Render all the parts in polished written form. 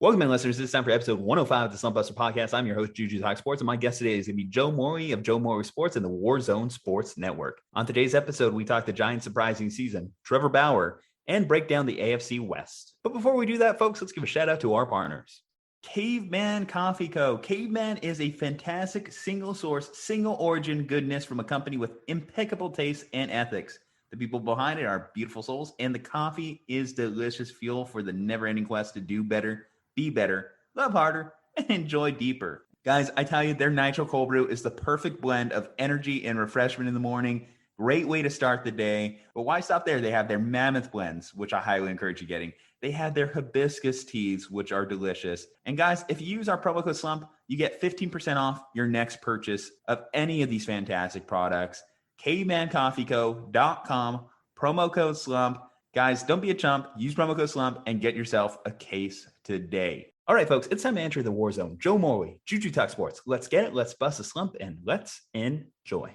Welcome in, listeners. It's time for episode 105 of the Slumpbuster podcast. I'm your host, Juju Talk Sports, and my guest today is going to be Joe Morley of Joe Morley Sports and the Warzone Sports Network. On today's episode, we talk the Giants' surprising season, Trevor Bauer, and break down the AFC West. But before we do that, folks, let's give a shout out to our partners. Caveman Coffee Co. Caveman is a fantastic single source, single origin goodness from a company with impeccable taste and ethics. The people behind it are beautiful souls, and the coffee is delicious fuel for the never-ending quest to do better, be better, love harder, and enjoy deeper. Guys, I tell you, their nitro cold brew is the perfect blend of energy and refreshment in the morning. Great way to start the day. But why stop there? They have their mammoth blends, which I highly encourage you getting. They have their hibiscus teas, which are delicious. And guys, if you use our promo code SLUMP, you get 15% off your next purchase of any of these fantastic products. CavemanCoffeeCo.com, promo code SLUMP. Guys, don't be a chump. Use promo code SLUMP and get yourself a case today. All right, folks, it's time to enter the war zone. Joe Morley, Juju Talk Sports. Let's get it. Let's bust a slump and let's enjoy.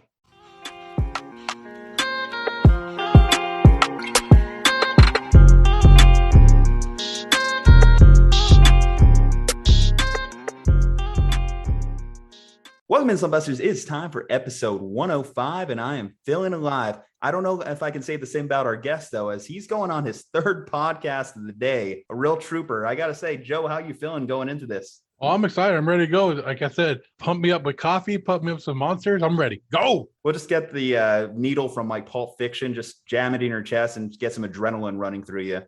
Welcome in, Slumpbusters. It's time for episode 105, and I am feeling alive. I don't know if I can say the same about our guest, though, as he's going on his third podcast of the day. A real trooper. I got to say, Joe, how you feeling going into this? Oh, I'm excited. I'm ready to go. Like I said, pump me up with coffee, pump me up some monsters. I'm ready. Go. We'll just get the needle from like Pulp Fiction, just jam it in your chest and get some adrenaline running through you.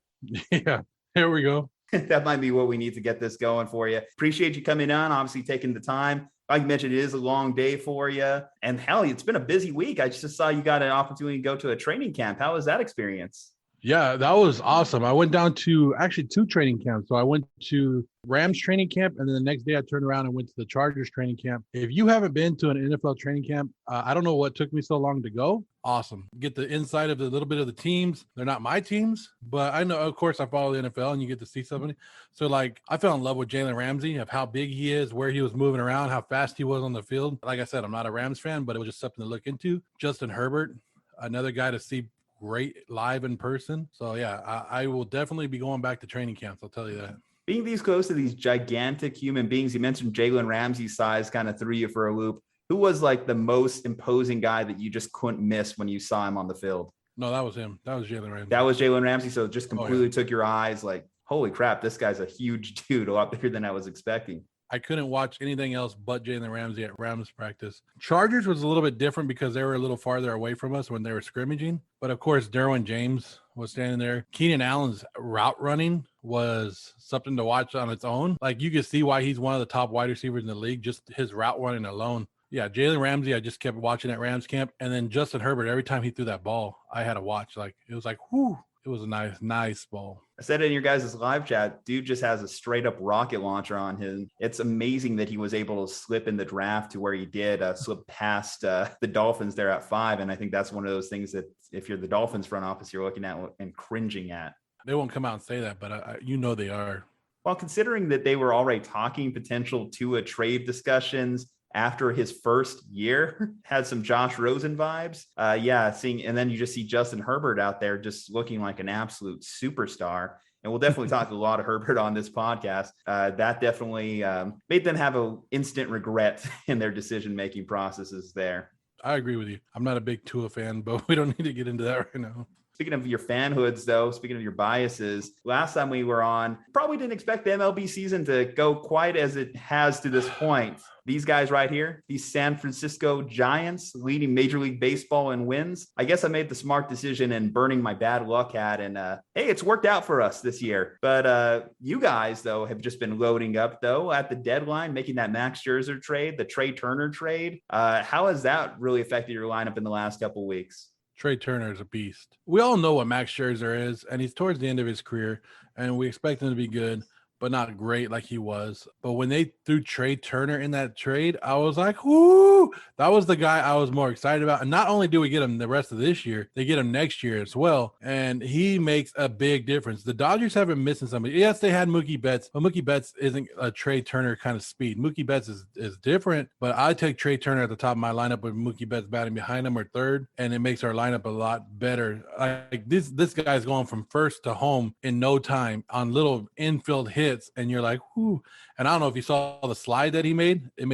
Yeah, here we go. That might be what we need to get this going for you. Appreciate you coming on, obviously taking the time. Like you mentioned, it is a long day for you. And hell, it's been a busy week. I just saw you got an opportunity to go to a training camp. How was that experience? Yeah, that was awesome. I went down to actually 2 training camps. So I went to Rams training camp, and then the next day I turned around and went to the Chargers training camp. If you haven't been to an NFL training camp, I don't know what took me so long to go. Awesome. Get the inside of a little bit of the teams. They're not my teams, but I know, of course, I follow the NFL and you get to see somebody. So like I fell in love with Jalen Ramsey, of how big he is, where he was moving around, how fast he was on the field. Like I said, I'm not a Rams fan, but it was just something to look into. Justin Herbert, another guy to see great live in person. So yeah, I will definitely be going back to training camps. I'll tell you that. Being these close to these gigantic human beings, you mentioned Jalen Ramsey's size kind of threw you for a loop. Who was like the most imposing guy that you just couldn't miss when you saw him on the field? No, that was him. That was Jalen Ramsey. That was Jalen Ramsey. So it just completely took your eyes like, holy crap, this guy's a huge dude, a lot bigger than I was expecting. I couldn't watch anything else but Jalen Ramsey at Rams practice. Chargers was a little bit different because they were a little farther away from us when they were scrimmaging. But of course, Derwin James was standing there. Keenan Allen's route running was something to watch on its own. Like you could see why he's one of the top wide receivers in the league, just his route running alone. Yeah, Jalen Ramsey, I just kept watching at Rams camp. And then Justin Herbert, every time he threw that ball, I had to watch. Like, it was like, whoo, it was a nice ball. I said in your guys' live chat, dude just has a straight up rocket launcher on him. It's amazing that he was able to slip in the draft to where he did, slip past the Dolphins there at 5. And I think that's one of those things that if you're the Dolphins front office, you're looking at and cringing at. They won't come out and say that, but they are. Well, considering that they were already talking potential Tua trade discussions, after his first year, had some Josh Rosen vibes. And then you just see Justin Herbert out there just looking like an absolute superstar. And we'll definitely talk a lot of Herbert on this podcast. That definitely made them have an instant regret in their decision-making processes there. I agree with you. I'm not a big Tua fan, but we don't need to get into that right now. Speaking of your fanhoods, though, speaking of your biases, last time we were on, probably didn't expect the MLB season to go quite as it has to this point. These guys right here, these San Francisco Giants leading Major League Baseball in wins. I guess I made the smart decision in burning my bad luck hat. And hey, it's worked out for us this year. But you guys, though, have just been loading up, though, at the deadline, making that Max Scherzer trade, the Trey Turner trade. How has that really affected your lineup in the last couple of weeks? Trey Turner is a beast. We all know what Max Scherzer is, and he's towards the end of his career, and we expect him to be good. but not great like he was. But when they threw Trey Turner in that trade, I was like, whoo, that was the guy I was more excited about. And not only do we get him the rest of this year, they get him next year as well. And he makes a big difference. The Dodgers have been missing somebody. Yes, they had Mookie Betts, but Mookie Betts isn't a Trey Turner kind of speed. Mookie Betts is different, but I take Trey Turner at the top of my lineup with Mookie Betts batting behind him or third, and it makes our lineup a lot better. Like this guy's going from first to home in no time on little infield hits hits, and you're like, whoo. And I don't know if you saw the slide that he made. They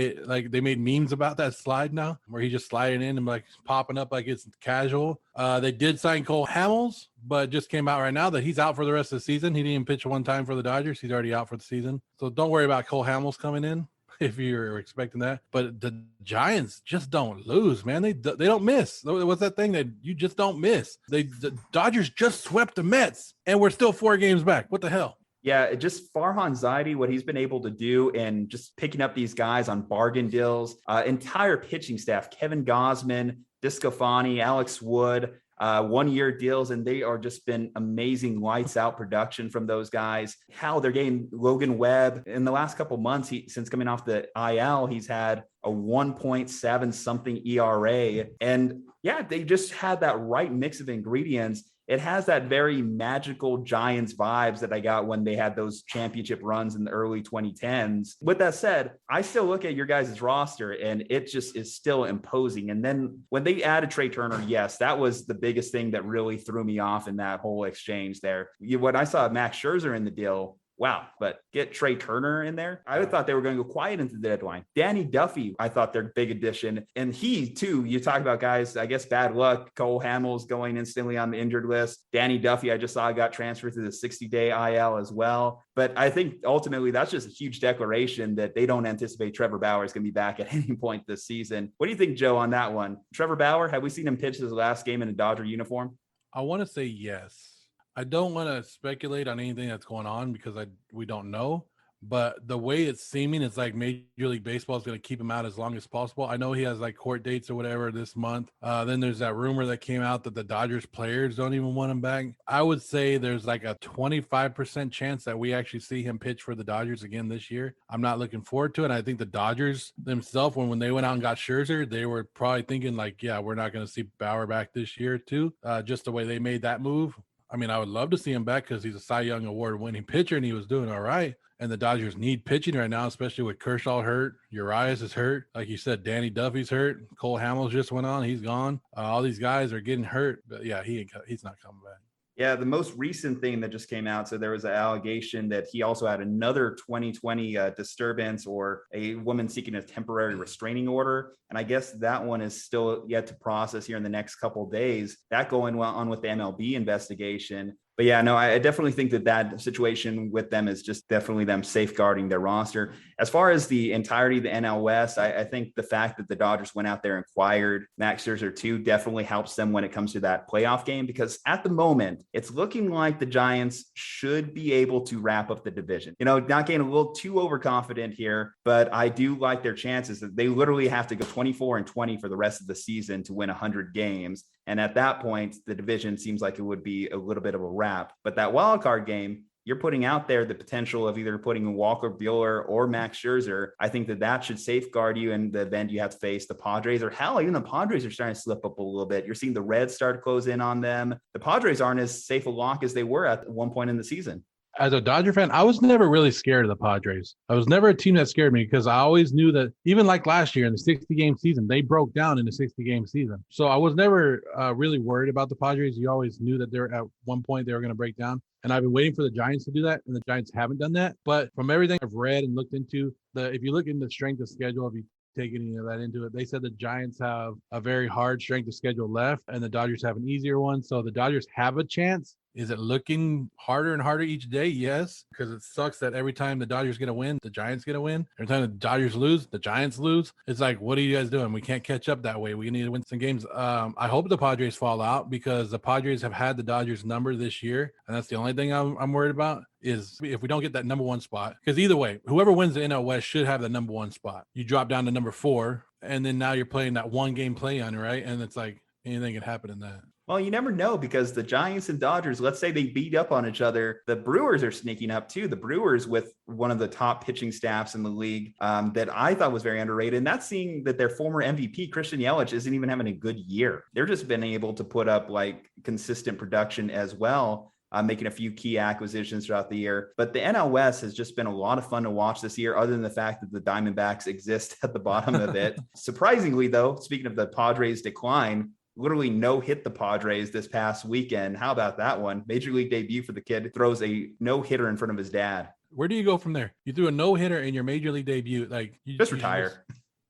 made memes about that slide now, where he just sliding in and like popping up like it's casual. They did sign Cole Hamels, but just came out right now that he's out for the rest of the season. He didn't even pitch one time for the Dodgers. He's already out for the season. So don't worry about Cole Hamels coming in if you're expecting that. But the Giants just don't lose, man. They don't miss. What's that thing that you just don't miss? The Dodgers just swept the Mets, and we're still 4 games back. What the hell? Yeah, just Farhan Zaidi, what he's been able to do and just picking up these guys on bargain deals, entire pitching staff, Kevin Gausman, Discofani, Alex Wood, 1-year deals, and they are just been amazing lights out production from those guys. How they're getting Logan Webb in the last couple months, since coming off the IL, he's had a 1.7 something ERA. And yeah, they just had that right mix of ingredients. It has that very magical Giants vibes that I got when they had those championship runs in the early 2010s. With that said, I still look at your guys' roster and it just is still imposing. And then when they added Trey Turner, yes, that was the biggest thing that really threw me off in that whole exchange there. When I saw Max Scherzer in the deal, wow, but get Trey Turner in there. I thought they were going to go quiet into the deadline. Danny Duffy, I thought their big addition. And he, too, you talk about guys, I guess, bad luck. Cole Hamels going instantly on the injured list. Danny Duffy, I just saw got transferred to the 60-day IL as well. But I think ultimately that's just a huge declaration that they don't anticipate Trevor Bauer is going to be back at any point this season. What do you think, Joe, on that one? Trevor Bauer, have we seen him pitch his last game in a Dodger uniform? I want to say yes. I don't want to speculate on anything that's going on because we don't know. But the way it's seeming, it's like Major League Baseball is going to keep him out as long as possible. I know he has like court dates or whatever this month. Then there's that rumor that came out that the Dodgers players don't even want him back. I would say there's like a 25% chance that we actually see him pitch for the Dodgers again this year. I'm not looking forward to it. I think the Dodgers themselves, when they went out and got Scherzer, they were probably thinking like, yeah, we're not going to see Bauer back this year too. Just the way they made that move. I mean, I would love to see him back because he's a Cy Young Award winning pitcher and he was doing all right. And the Dodgers need pitching right now, especially with Kershaw hurt. Urias is hurt. Like you said, Danny Duffy's hurt. Cole Hamels just went on. He's gone. All these guys are getting hurt. But yeah, he's not coming back. Yeah, the most recent thing that just came out, so there was an allegation that he also had another 2020 disturbance or a woman seeking a temporary restraining order. And I guess that one is still yet to process here in the next couple of days. That going on with the MLB investigation. But yeah, no, I definitely think that situation with them is just definitely them safeguarding their roster. As far as the entirety of the NL West, I think the fact that the Dodgers went out there and acquired Max Scherzer too definitely helps them when it comes to that playoff game, because at the moment, it's looking like the Giants should be able to wrap up the division. You know, not getting a little too overconfident here, but I do like their chances that they literally have to go 24-20 for the rest of the season to win 100 games. And at that point, the division seems like it would be a little bit of a wrap. But that wild card game, you're putting out there the potential of either putting Walker Buehler or Max Scherzer. I think that should safeguard you in the event you have to face the Padres, or hell, even the Padres are starting to slip up a little bit. You're seeing the Reds start to close in on them. The Padres aren't as safe a lock as they were at one point in the season. As a Dodger fan, I was never really scared of the Padres. I was never a team that scared me because I always knew that even like last year in the 60-game season, they broke down in the 60-game season. So I was never really worried about the Padres. You always knew that they're at one point they were going to break down. And I've been waiting for the Giants to do that, and the Giants haven't done that. But from everything I've read and looked into, if you look into the strength of schedule, if you take any of that into it, they said the Giants have a very hard strength of schedule left, and the Dodgers have an easier one. So the Dodgers have a chance. Is it looking harder and harder each day? Yes, because it sucks that every time the Dodgers get a win, the Giants get a win. Every time the Dodgers lose, the Giants lose. It's like, what are you guys doing? We can't catch up that way. We need to win some games. I hope the Padres fall out because the Padres have had the Dodgers number this year, and that's the only thing I'm worried about is if we don't get that number one spot. Because either way, whoever wins the NL West should have the number one spot. You drop down to number 4, and then now you're playing that one-game play-on, right? And it's like anything can happen in that. Well, you never know because the Giants and Dodgers, let's say they beat up on each other. The Brewers are sneaking up too. The Brewers with one of the top pitching staffs in the league that I thought was very underrated. And that's seeing that their former MVP, Christian Yelich, isn't even having a good year. They're just been able to put up like consistent production as well. Making a few key acquisitions throughout the year. But the NL West has just been a lot of fun to watch this year, other than the fact that the Diamondbacks exist at the bottom of it. Surprisingly, though, speaking of the Padres' decline, literally no-hit the Padres this past weekend. How about that one? Major league debut for the kid, throws a no-hitter in front of his dad. Where do you go from there? You threw a no-hitter in your major league debut. Like, Just retire.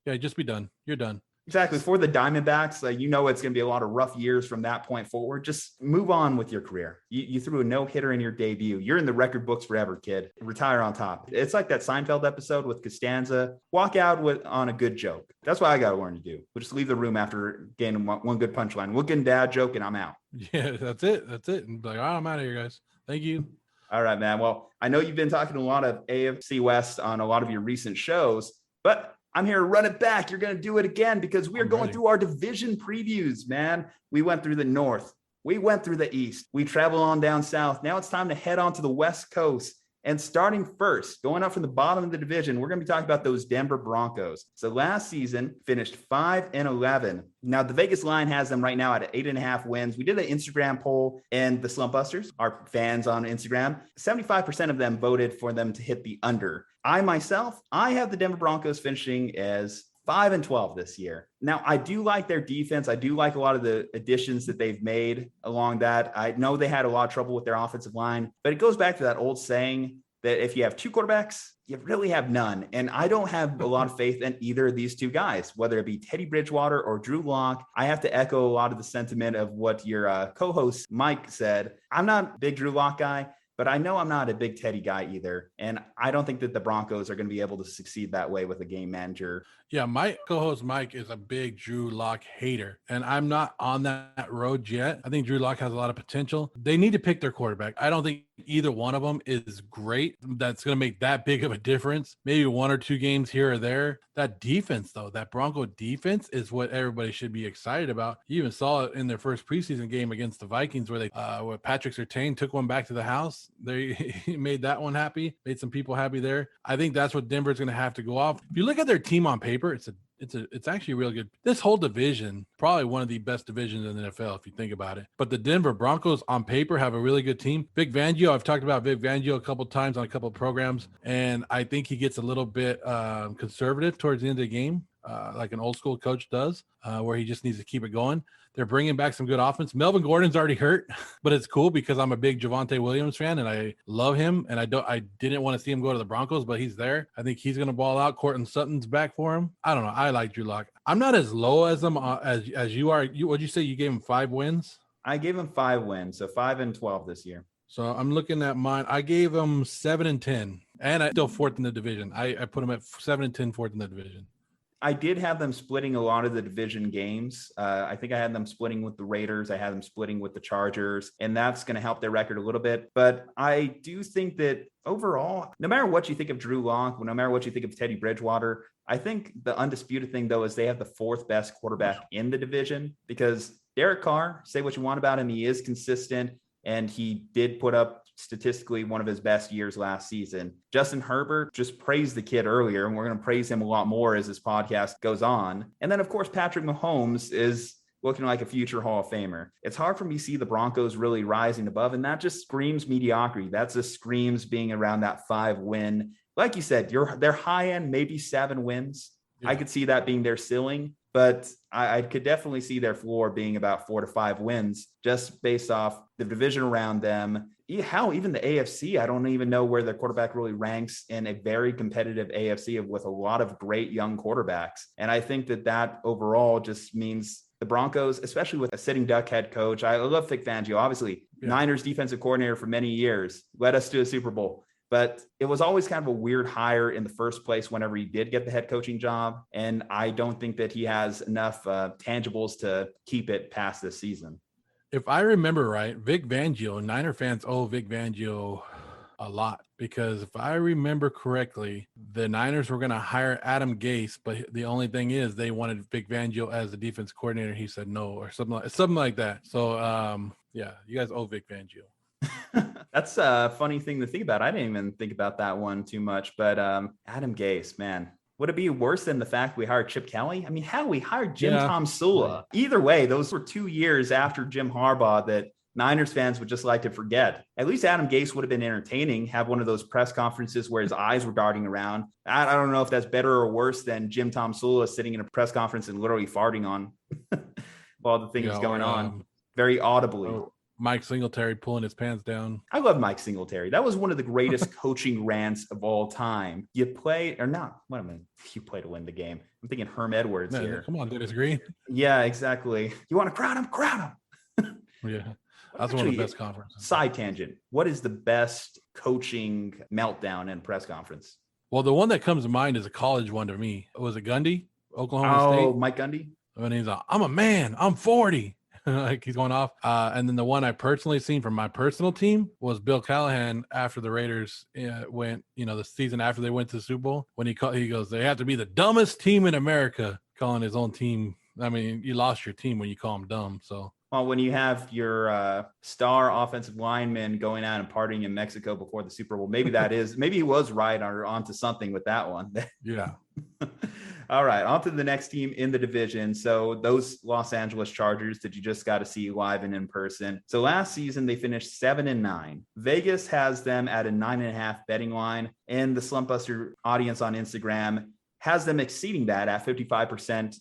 Just be done. You're done. Exactly. For the Diamondbacks, it's going to be a lot of rough years from that point forward. Just move on with your career. You threw a no-hitter in your debut. You're in the record books forever, kid. Retire on top. It's like that Seinfeld episode with Costanza. Walk out on a good joke. That's what I got to learn to do. We'll just leave the room after getting one good punchline. One good dad joke, and I'm out. Yeah, that's it. And be like, all right, I'm out of here, guys. Thank you. All right, man. Well, I know you've been talking a lot of AFC West on a lot of your recent shows, but I'm here to run it back. You're going to do it again because we are going through our division previews, man. We went through the North. We went through the East. We traveled on down South. Now it's time to head on to the West Coast. And starting first, going up from the bottom of the division, we're going to be talking about those Denver Broncos. So last season finished 5-11. Now the Vegas line has them right now at 8.5 wins. We did an Instagram poll, and the Slumpbusters, our fans on Instagram, 75% of them voted for them to hit the under. I have the Denver Broncos finishing as 5-12 this year. Now, I do like their defense. I do like a lot of the additions that they've made along that. I know they had a lot of trouble with their offensive line, but it goes back to that old saying that if you have two quarterbacks, you really have none. And I don't have a lot of faith in either of these two guys, whether it be Teddy Bridgewater or Drew Lock. I have to echo a lot of the sentiment of what your co-host Mike said. I'm not a big Drew Lock guy, but I know I'm not a big Teddy guy either. And I don't think that the Broncos are going to be able to succeed that way with a game manager. Yeah, my co-host Mike is a big Drew Lock hater, and I'm not on that road yet. I think Drew Lock has a lot of potential. They need to pick their quarterback. I don't think either one of them is great. That's going to make that big of a difference. Maybe one or two games here or there. That defense, though, that Bronco defense is what everybody should be excited about. You even saw it in their first preseason game against the Vikings where where Patrick Surtain took one back to the house. He made that one happy, made some people happy there. I think that's what Denver's going to have to go off. If you look at their team on paper, it's actually really good. This whole division, probably one of the best divisions in the NFL if you think about it. But the Denver Broncos on paper have a really good team. Vic Fangio, I've talked about Vic Fangio a couple of times on a couple of programs, and I think he gets a little bit conservative towards the end of the game, like an old school coach does, where he just needs to keep it going. They're bringing back some good offense. Melvin Gordon's already hurt, but it's cool because I'm a big Javonte Williams fan and I love him. And I didn't want to see him go to the Broncos, but he's there. I think he's going to ball out. Courtland Sutton's back for him. I don't know. I like Drew Lock. I'm not as low as him as you are. What'd you say? You gave him 5 wins? I gave him 5 wins, so 5-12 this year. So I'm looking at mine. I gave him 7-10, and I still 4th in the division. I put him at 7-10, 4th in the division. I did have them splitting a lot of the division games. I think I had them splitting with the Raiders. I had them splitting with the Chargers, and that's going to help their record a little bit. But I do think that overall, no matter what you think of Drew Lock, no matter what you think of Teddy Bridgewater, I think the undisputed thing, though, is they have the 4th best quarterback in the division because Derek Carr, say what you want about him, he is consistent, and he did put up statistically one of his best years last season. Justin Herbert, just praised the kid earlier, and we're going to praise him a lot more as this podcast goes on. And then, of course, Patrick Mahomes is looking like a future Hall of Famer. It's hard for me to see the Broncos really rising above, and that just screams mediocrity. That just screams being around that 5 win. Like you said, their high end, maybe 7 wins. Yeah. I could see that being their ceiling, but I could definitely see their floor being about 4 to 5 wins just based off the division around them. How even the AFC, I don't even know where their quarterback really ranks in a very competitive AFC with a lot of great young quarterbacks. And I think that overall just means the Broncos, especially with a sitting duck head coach. I love Vic Fangio, obviously, Niners defensive coordinator for many years, led us to a Super Bowl. But it was always kind of a weird hire in the first place whenever he did get the head coaching job. And I don't think that he has enough tangibles to keep it past this season. If I remember right, Vic Fangio, Niner fans owe Vic Fangio a lot because if I remember correctly, the Niners were going to hire Adam Gase, but the only thing is they wanted Vic Fangio as the defense coordinator. He said no, or something like that. So, yeah, you guys owe Vic Fangio. That's a funny thing to think about. I didn't even think about that one too much, but Adam Gase, man. Would it be worse than the fact we hired Chip Kelly? I mean, how we hired Jim Tom Sula? Either way, those were 2 years after Jim Harbaugh that Niners fans would just like to forget. At least Adam Gase would have been entertaining, have one of those press conferences where his eyes were darting around. I don't know if that's better or worse than Jim Tom Sula sitting in a press conference and literally farting on while the thing is going on very audibly. Mike Singletary pulling his pants down. I love Mike Singletary. That was one of the greatest coaching rants of all time. You play or not? What am I? You play to win the game. I'm thinking Herm Edwards here. Come on, Dennis Green. Yeah, exactly. You want to crowd him? Crowd him. Yeah, that's one of the best conferences. Side tangent. What is the best coaching meltdown in press conference? Well, the one that comes to mind is a college one to me. Was it Gundy, Oklahoma State? Oh, Mike Gundy. And he's like, I'm a man. I'm 40. Like he's going off. And then the one I personally seen from my personal team was Bill Callahan after the Raiders went, the season after they went to the Super Bowl, when he goes, they have to be the dumbest team in America, calling his own team. I mean, you lost your team when you call them dumb. So. Well, when you have your star offensive lineman going out and partying in Mexico before the Super Bowl, maybe he was right or onto something with that one. Yeah. All right, on to the next team in the division. So those Los Angeles Chargers that you just got to see live and in person. So last season, they finished 7-9. Vegas has them at a 9.5 betting line, and the Slumpbuster audience on Instagram has them exceeding that at 55%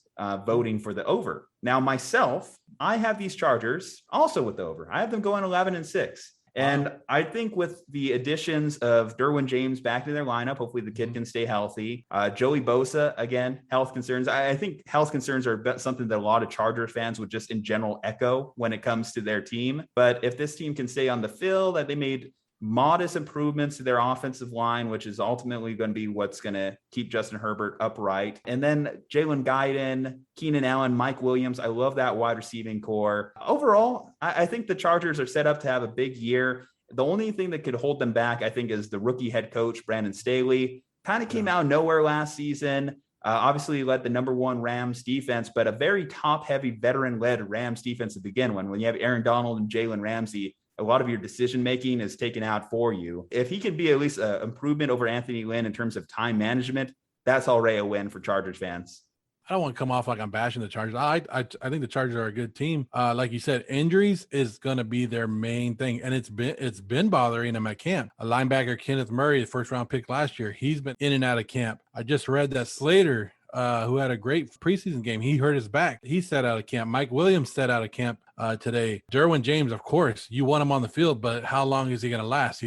voting for the over. Now, myself, I have these Chargers also with the over. I have them going 11-6. And I think with the additions of Derwin James back to their lineup, hopefully the kid can stay healthy. Joey Bosa, again, health concerns. I think health concerns are something that a lot of Chargers fans would just in general echo when it comes to their team. But if this team can stay on the field, that they made modest improvements to their offensive line, which is ultimately going to be what's going to keep Justin Herbert upright. And then Jalen Guyton, Keenan Allen, Mike Williams. I love that wide receiving core. Overall, I think the Chargers are set up to have a big year. The only thing that could hold them back, I think, is the rookie head coach, Brandon Staley. Kind of came out of nowhere last season. Obviously led the number one Rams defense, but a very top-heavy veteran-led Rams defense to begin with. When you have Aaron Donald and Jalen Ramsey, a lot of your decision-making is taken out for you. If he could be at least an improvement over Anthony Lynn in terms of time management, that's already a win for Chargers fans. I don't want to come off like I'm bashing the Chargers. I think the Chargers are a good team. Like you said, injuries is going to be their main thing, and it's been bothering them at camp. A linebacker, Kenneth Murray, the first-round pick last year, he's been in and out of camp. I just read that Slater, who had a great preseason game, he hurt his back. He sat out of camp. Mike Williams sat out of camp today. Derwin James, of course, you want him on the field, but how long is he going to last?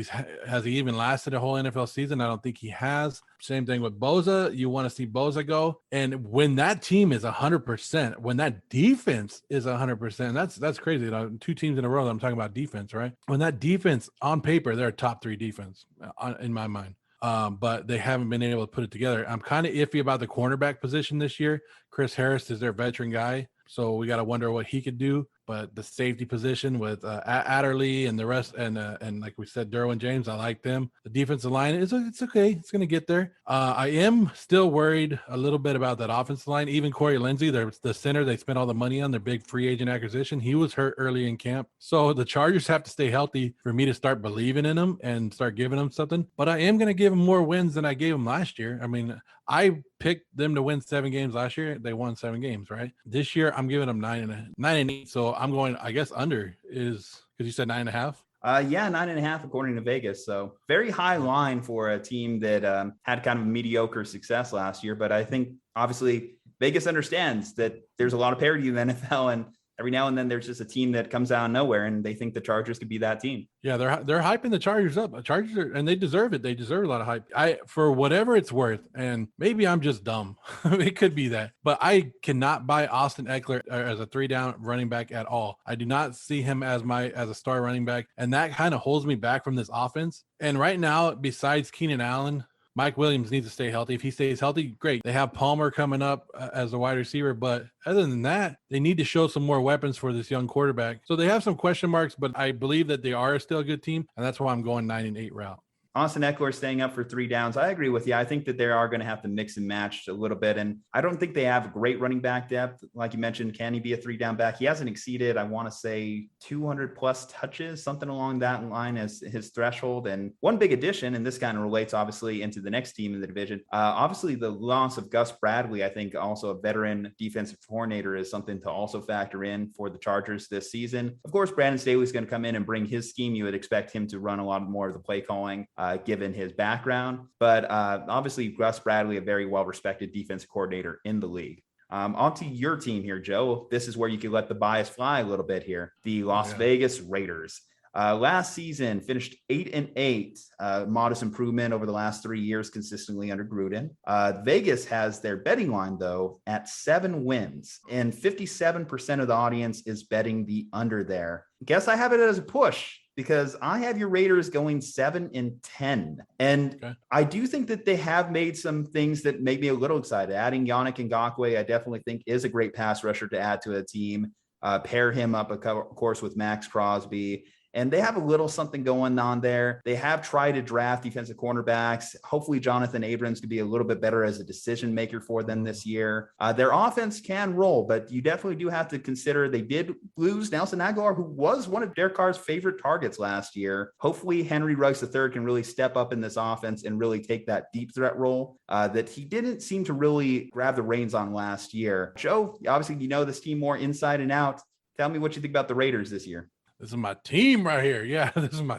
Has he even lasted a whole NFL season? I don't think he has. Same thing with Bosa. You want to see Bosa go. And when that team is 100%, when that defense is 100%, that's crazy. Two teams in a row that I'm talking about defense, right? When that defense on paper, they're a top 3 defense in my mind. But they haven't been able to put it together. I'm kind of iffy about the cornerback position this year. Chris Harris is their veteran guy, so we got to wonder what he could do. But the safety position with Adderley and the rest, and like we said, Derwin James, I like them. The defensive line it's okay. It's going to get there. I am still worried a little bit about that offensive line. Even Corey Lindsey, the center they spent all the money on, their big free agent acquisition, he was hurt early in camp. So the Chargers have to stay healthy for me to start believing in them and start giving them something. But I am going to give them more wins than I gave them last year. I mean, I picked them to win 7 games last year. They won 7 games, right? This year, I'm giving them 9-8. So I'm going, I guess, under is because you said 9.5. Yeah, 9.5 according to Vegas. So very high line for a team that had kind of mediocre success last year. But I think obviously Vegas understands that there's a lot of parity in the NFL, and every now and then there's just a team that comes out of nowhere, and they think the Chargers could be that team. Yeah, they're hyping the Chargers up. And they deserve it. They deserve a lot of hype. For whatever it's worth, and maybe I'm just dumb. It could be that. But I cannot buy Austin Eckler as a 3-down running back at all. I do not see him as a star running back, and that kind of holds me back from this offense. And right now, besides Keenan Allen, Mike Williams needs to stay healthy. If he stays healthy, great. They have Palmer coming up as a wide receiver, but other than that, they need to show some more weapons for this young quarterback. So they have some question marks, but I believe that they are still a good team, and that's why I'm going 9-8 route. Austin Eckler staying up for 3 downs. I agree with you. I think that they are going to have to mix and match a little bit. And I don't think they have great running back depth. Like you mentioned, can he be a 3-down back? He hasn't exceeded, I want to say, 200 plus touches, something along that line as his threshold. And one big addition, and this kind of relates obviously into the next team in the division. Obviously the loss of Gus Bradley, I think also a veteran defensive coordinator, is something to also factor in for the Chargers this season. Of course, Brandon Staley's going to come in and bring his scheme. You would expect him to run a lot more of the play calling, given his background. But obviously Gus Bradley, a very well-respected defensive coordinator in the league. Onto your team here, Joe. This is where you can let the bias fly a little bit here. The Las Vegas Raiders. Last season finished 8-8, modest improvement over the last 3 years, consistently under Gruden. Vegas has their betting line, though, at 7 wins, and 57% of the audience is betting the under there. Guess I have it as a push, because I have your Raiders going 7-10. And I do think that they have made some things that make me a little excited. Adding Yannick Ngakoue, I definitely think is a great pass rusher to add to a team. Pair him up, of course, with Max Crosby. And they have a little something going on there. They have tried to draft defensive cornerbacks. Hopefully, Jonathan Abrams could be a little bit better as a decision maker for them this year. Their offense can roll, but you definitely do have to consider they did lose Nelson Aguilar, who was one of Derek Carr's favorite targets last year. Hopefully, Henry Ruggs III can really step up in this offense and really take that deep threat role that he didn't seem to really grab the reins on last year. Joe, obviously, you know this team more inside and out. Tell me what you think about the Raiders this year. This is my team right here. Yeah,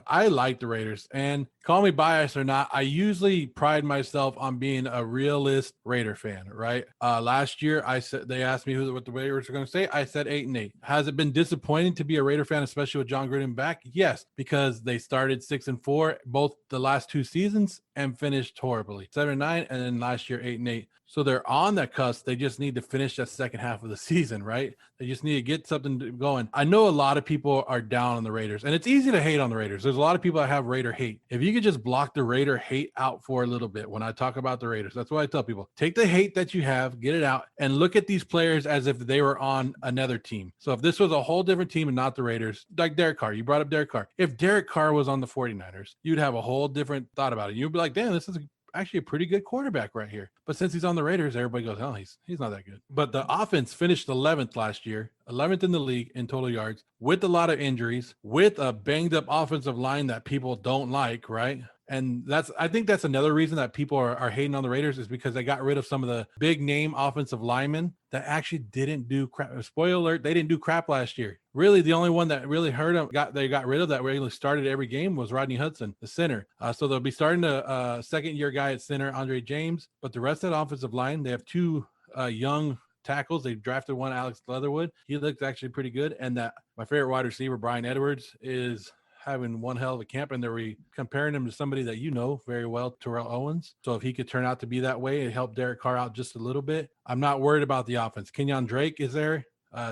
I like the Raiders, and call me biased or not, I usually pride myself on being a realist Raider fan, right? Last year, they asked me what the Raiders were going to say. I said 8-8. Has it been disappointing to be a Raider fan, especially with Jon Gruden back? Yes, because they started 6-4 both the last 2 seasons and finished horribly, 7-9, and then last year 8-8. So they're on that cusp. They just need to finish that second half of the season, right? They just need to get something going. I know a lot of people are down on the Raiders, and it's easy to hate on the Raiders. There's a lot of people that have Raider hate. If you could just block the Raider hate out for a little bit when I talk about the Raiders, that's what I tell people. Take the hate that you have, get it out, and look at these players as if they were on another team. So if this was a whole different team and not the Raiders, like Derek Carr, you brought up Derek Carr. If Derek Carr was on the 49ers, you'd have a whole different thought about it. You'd be like, damn, this is actually a pretty good quarterback right here. But since he's on the Raiders, everybody goes, oh, he's not that good. But the offense finished 11th last year, 11th in the league in total yards, with a lot of injuries, with a banged up offensive line that people don't like, right? And I think that's another reason that people are hating on the Raiders, is because they got rid of some of the big name offensive linemen that actually didn't do crap. Spoiler alert, they didn't do crap last year. Really, the only one that really hurt them, they got rid of that really started every game was Rodney Hudson, the center. So they'll be starting a second-year guy at center, Andre James. But the rest of the offensive line, they have 2 young tackles. They drafted one, Alex Leatherwood. He looks actually pretty good. And my favorite wide receiver, Brian Edwards, is having one hell of a camp, and they're comparing him to somebody that you know very well, Terrell Owens. So if he could turn out to be that way and help Derek Carr out just a little bit, I'm not worried about the offense. Kenyon Drake is there.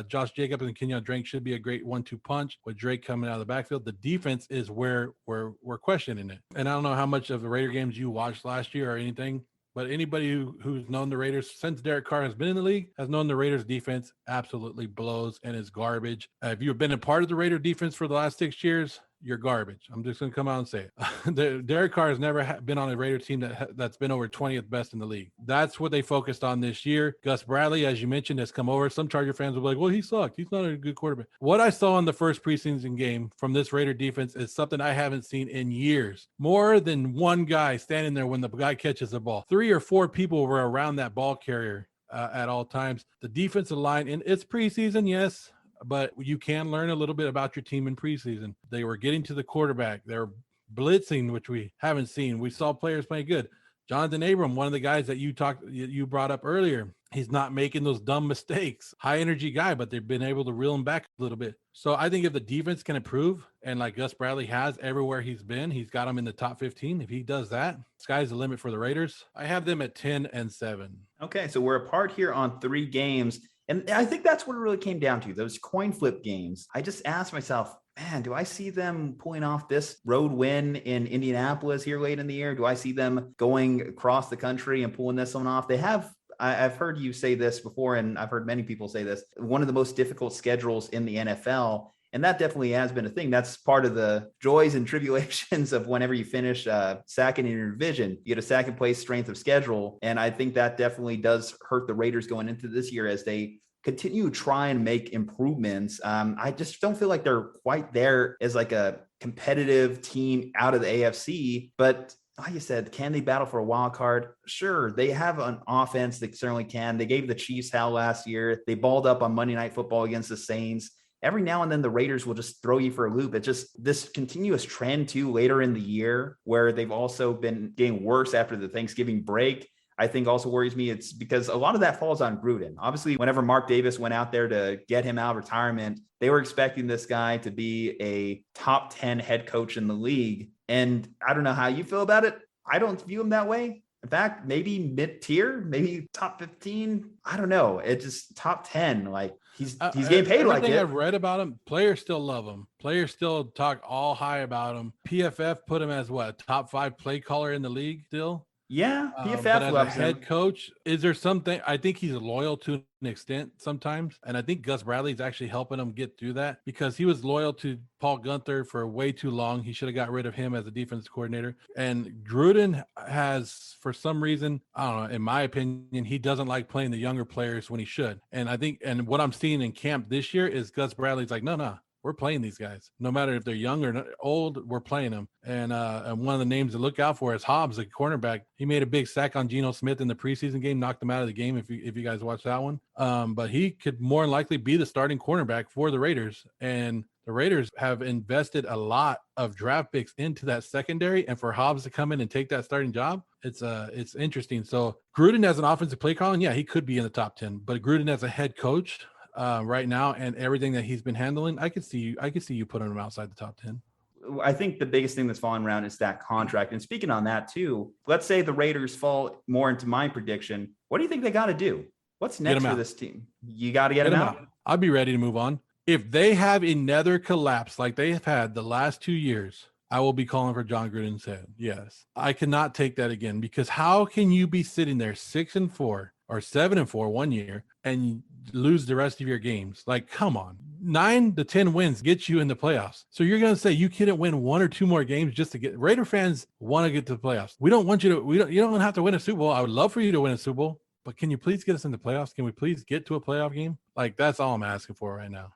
Josh Jacobs and Kenyon Drake should be a great 1-2 punch with Drake coming out of the backfield. The defense is where we're questioning it. And I don't know how much of the Raider games you watched last year or anything, but anybody who's known the Raiders since Derek Carr has been in the league has known the Raiders defense absolutely blows and is garbage. If you've been a part of the Raider defense for the last 6 years, you're garbage. I'm just going to come out and say it. Derek Carr has never been on a Raider team that's been over 20th best in the league. That's what they focused on this year. Gus Bradley, as you mentioned, has come over. Some Charger fans will be like, well, he sucked. He's not a good quarterback. What I saw in the first preseason game from this Raider defense is something I haven't seen in years. More than one guy standing there when the guy catches the ball. 3 or 4 people were around that ball carrier at all times. The defensive line, and it's preseason, yes, but you can learn a little bit about your team in preseason. They were getting to the quarterback. They're blitzing, which we haven't seen. We saw players play good. Jonathan Abram, one of the guys that you brought up earlier, he's not making those dumb mistakes. High energy guy, but they've been able to reel him back a little bit. So I think if the defense can improve, and like Gus Bradley has everywhere he's been, he's got them in the top 15. If he does that, sky's the limit for the Raiders. I have them at 10-7. Okay, so we're apart here on 3 games. And I think that's what it really came down to, those coin flip games. I just asked myself, man, do I see them pulling off this road win in Indianapolis here late in the year? Do I see them going across the country and pulling this one off? They have, I've heard you say this before, and I've heard many people say this, one of the most difficult schedules in the NFL. And that definitely has been a thing. That's part of the joys and tribulations of whenever you finish second in your division. You get a second place strength of schedule. And I think that definitely does hurt the Raiders going into this year as they continue to try and make improvements. I just don't feel like they're quite there as like a competitive team out of the AFC. But like you said, can they battle for a wild card? Sure, they have an offense that certainly can. They gave the Chiefs hell last year. They balled up on Monday Night Football against the Saints. Every now and then the Raiders will just throw you for a loop. It's just this continuous trend too later in the year where they've also been getting worse after the Thanksgiving break. I think also worries me. It's because a lot of that falls on Gruden. Obviously, whenever Mark Davis went out there to get him out of retirement, they were expecting this guy to be a top 10 head coach in the league. And I don't know how you feel about it. I don't view him that way. In fact, maybe mid-tier, maybe top 15. I don't know. It's just top 10. Like he's getting paid like it. Everything I've read about him, players still love him. Players still talk all high about him. PFF put him as what, top 5 play caller in the league still? Yeah, PFF but as loves a head him. coach, is there something? I think he's loyal to an extent sometimes, and I think Gus Bradley's actually helping him get through that because he was loyal to Paul Guenther for way too long. He should have got rid of him as a defense coordinator. And Gruden has, for some reason, I don't know, in my opinion, he doesn't like playing the younger players when he should. And I think, and what I'm seeing in camp this year is Gus Bradley's like, no. We're playing these guys. No matter if they're young or old, we're playing them. And one of the names to look out for is Hobbs, the cornerback. He made a big sack on Geno Smith in the preseason game, knocked him out of the game if you guys watched that one. But he could more than likely be the starting cornerback for the Raiders. And the Raiders have invested a lot of draft picks into that secondary. And for Hobbs to come in and take that starting job, it's interesting. So Gruden as an offensive play calling, yeah, he could be in the top 10. But Gruden as a head coach, right now and everything that he's been handling, I could see you putting him outside the top 10. I think the biggest thing that's falling around is that contract. And speaking on that too, let's say the Raiders fall more into my prediction. What do you think they got to do? What's next for this team? You got to get them out. I'll be ready to move on. If they have another collapse like they have had the last 2 years, I will be calling for Jon Gruden's head. Yes. I cannot take that again because how can you be sitting there 6-4 or 7-4 1 year and lose the rest of your games? Like, come on. 9 to 10 wins get you in the playoffs. So you're going to say you couldn't win 1 or 2 more games just to get. Raider fans want to get to the playoffs. We don't want you to. You don't have to win a Super Bowl. I would love for you to win a Super Bowl, but can you please get us in the playoffs? Can we please get to a playoff game? Like, that's all I'm asking for right now.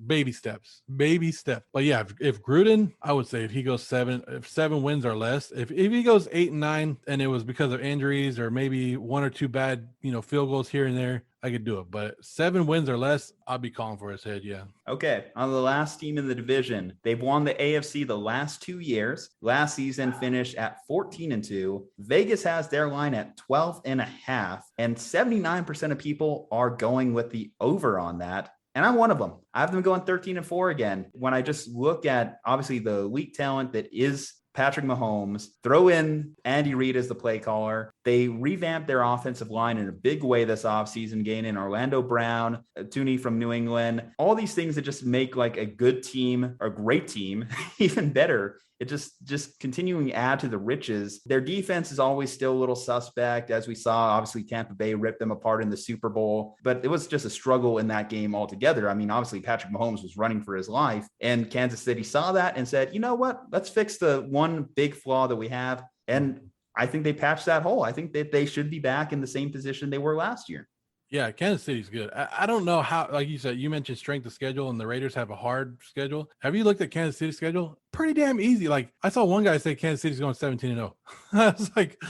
Baby steps. But yeah, if Gruden, I would say if he goes 7 wins or less, if he goes 8 and 9 and it was because of injuries or maybe 1 or 2 bad, field goals here and there, I could do it. But 7 wins or less, I'll be calling for his head. Yeah. Okay. On the last team in the division, they've won the AFC the last 2 years. Last season finished at 14-2. Vegas has their line at 12.5, and 79% of people are going with the over on that. And I'm one of them. I have them going 13-4 again. When I just look at, obviously, the elite talent that is Patrick Mahomes, throw in Andy Reid as the play caller. They revamped their offensive line in a big way this offseason, gaining Orlando Brown, Tooney from New England, all these things that just make like a good team, or a great team, even better. It just continuing to add to the riches. Their defense is always still a little suspect, as we saw. Obviously, Tampa Bay ripped them apart in the Super Bowl, but it was just a struggle in that game altogether. I mean, obviously, Patrick Mahomes was running for his life, and Kansas City saw that and said, you know what? Let's fix the one big flaw that we have. And I think they patched that hole. I think that they should be back in the same position they were last year. Yeah, Kansas City's good. I don't know how, like you said, you mentioned strength of schedule and the Raiders have a hard schedule. Have you looked at Kansas City's schedule? Pretty damn easy. Like, I saw one guy say Kansas City's going 17-0. I was like,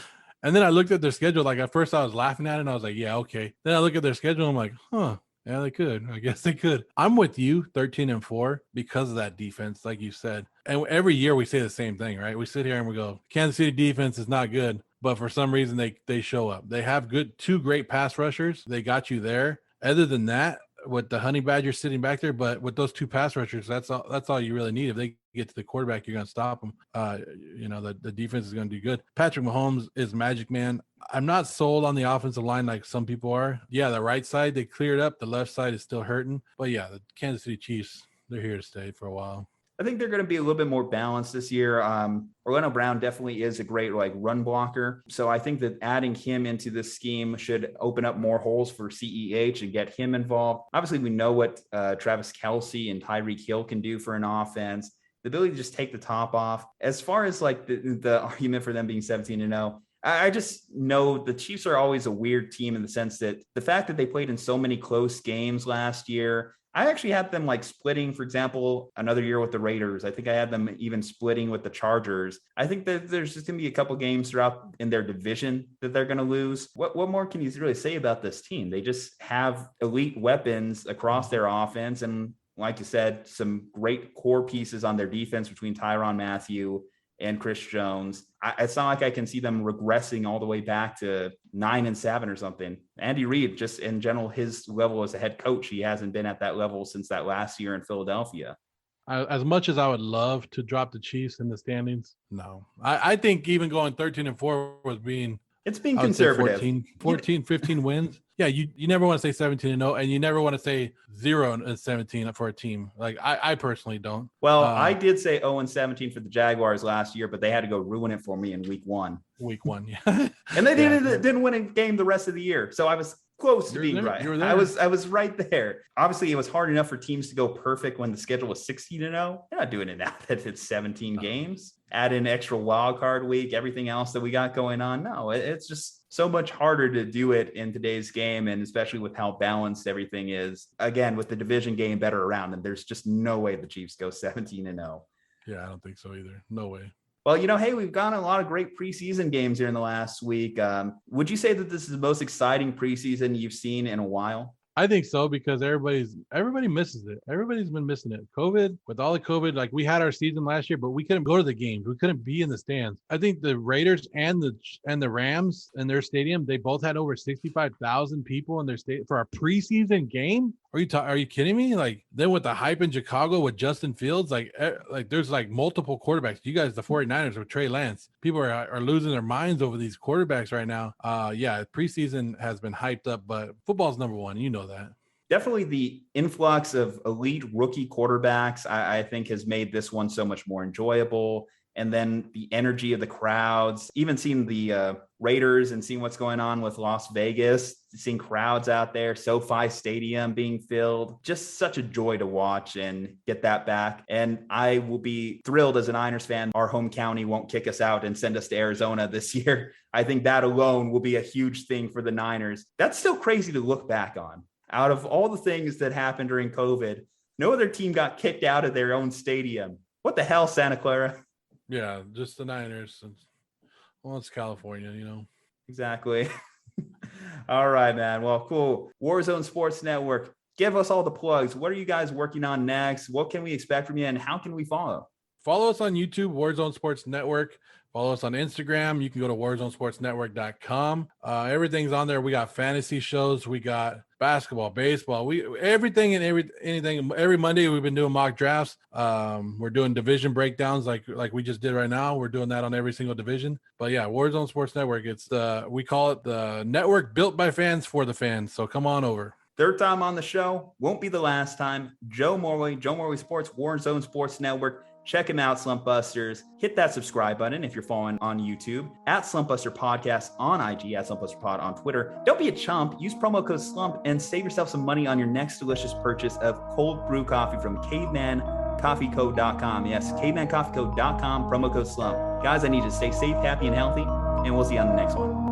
and then I looked at their schedule. Like, at first I was laughing at it and I was like, yeah, okay. Then I look at their schedule. I'm like, huh, yeah, they could. I guess they could. I'm with you, 13-4, because of that defense, like you said. And every year we say the same thing, right? We sit here and we go, Kansas City defense is not good. But for some reason, they show up. They have 2 great pass rushers. They got you there. Other than that, with the Honey Badger sitting back there, but with those 2 pass rushers, that's all you really need. If they get to the quarterback, you're going to stop them. The defense is going to do good. Patrick Mahomes is magic man. I'm not sold on the offensive line like some people are. Yeah, the right side, they cleared up. The left side is still hurting. But yeah, the Kansas City Chiefs, they're here to stay for a while. I think they're going to be a little bit more balanced this year. Orlando Brown definitely is a great run blocker. So I think that adding him into this scheme should open up more holes for CEH and get him involved. Obviously, we know what Travis Kelce and Tyreek Hill can do for an offense. The ability to just take the top off. As far as the argument for them being 17-0, I just know the Chiefs are always a weird team in the sense that the fact that they played in so many close games last year, I actually had them splitting, for example, another year with the Raiders. I think I had them even splitting with the Chargers. I think that there's just going to be a couple games throughout in their division that they're going to lose. What more can you really say about this team? They just have elite weapons across their offense. And like you said, some great core pieces on their defense between Tyrann Mathieu and Chris Jones. It's not like I can see them regressing all the way back to 9-7 or something. Andy Reid, just in general, his level as a head coach, he hasn't been at that level since that last year in Philadelphia. As much as I would love to drop the Chiefs in the standings, no. I think even going 13-4 was being conservative. 14, 15 wins. Yeah, you never want to say 17-0, and you never want to say 0-17 for a team. Like I personally don't. Well, I did say 0-17 for the Jaguars last year, but they had to go ruin it for me in week one. Yeah. And they didn't win a game the rest of the year. So I was close to being right. I was right there. Obviously, it was hard enough for teams to go perfect when the schedule was 16-0. They're not doing it now that it's 17 games. Add in extra wild card week, everything else that we got going on. No, it's just so much harder to do it in today's game, and especially with how balanced everything is. Again, with the division game better around them, there's just no way the Chiefs go 17-0. Yeah, I don't think so either. No way. Well, hey, we've gotten a lot of great preseason games here in the last week. Would you say that this is the most exciting preseason you've seen in a while? I think so, because everybody misses it. Everybody's been missing it. With all the COVID, like we had our season last year, but we couldn't go to the games. We couldn't be in the stands. I think the Raiders and the Rams in their stadium, they both had over 65,000 people in their state for a preseason game. Are you kidding me? Like, then with the hype in Chicago with Justin Fields, like there's like multiple quarterbacks. You guys, the 49ers with Trey Lance, people are losing their minds over these quarterbacks right now. Yeah, preseason has been hyped up, but football's number one. You know that. Definitely the influx of elite rookie quarterbacks, I think, has made this one so much more enjoyable. And then the energy of the crowds, even seeing the Raiders and seeing what's going on with Las Vegas, seeing crowds out there, SoFi Stadium being filled, just such a joy to watch and get that back. And I will be thrilled as a Niners fan. Our home county won't kick us out and send us to Arizona this year. I think that alone will be a huge thing for the Niners. That's still crazy to look back on. Out of all the things that happened during COVID, no other team got kicked out of their own stadium. What the hell, Santa Clara? Yeah, just the Niners. Well, it's California, Exactly. All right, man. Well, cool. Warzone Sports Network. Give us all the plugs. What are you guys working on next? What can we expect from you, and how can we follow? Follow us on YouTube, Warzone Sports Network. Follow us on Instagram. You can go to warzonesportsnetwork.com. Everything's on there. We got fantasy shows. We got basketball, baseball. Everything and anything. Every Monday we've been doing mock drafts. We're doing division breakdowns like we just did right now. We're doing that on every single division. But yeah, Warzone Sports Network. We call it the network built by fans for the fans. So come on over. Third time on the show, won't be the last time. Joe Morley Sports, Warzone Sports Network. Check him out, Slumpbusters. Hit that subscribe button if you're following on YouTube. At Slumpbuster Podcast on IG, at Slumpbuster Pod on Twitter. Don't be a chump. Use promo code SLUMP and save yourself some money on your next delicious purchase of cold brew coffee from CavemanCoffeeCo.com. Yes, CavemanCoffeeCo.com, promo code SLUMP. Guys, I need you to stay safe, happy, and healthy, and we'll see you on the next one.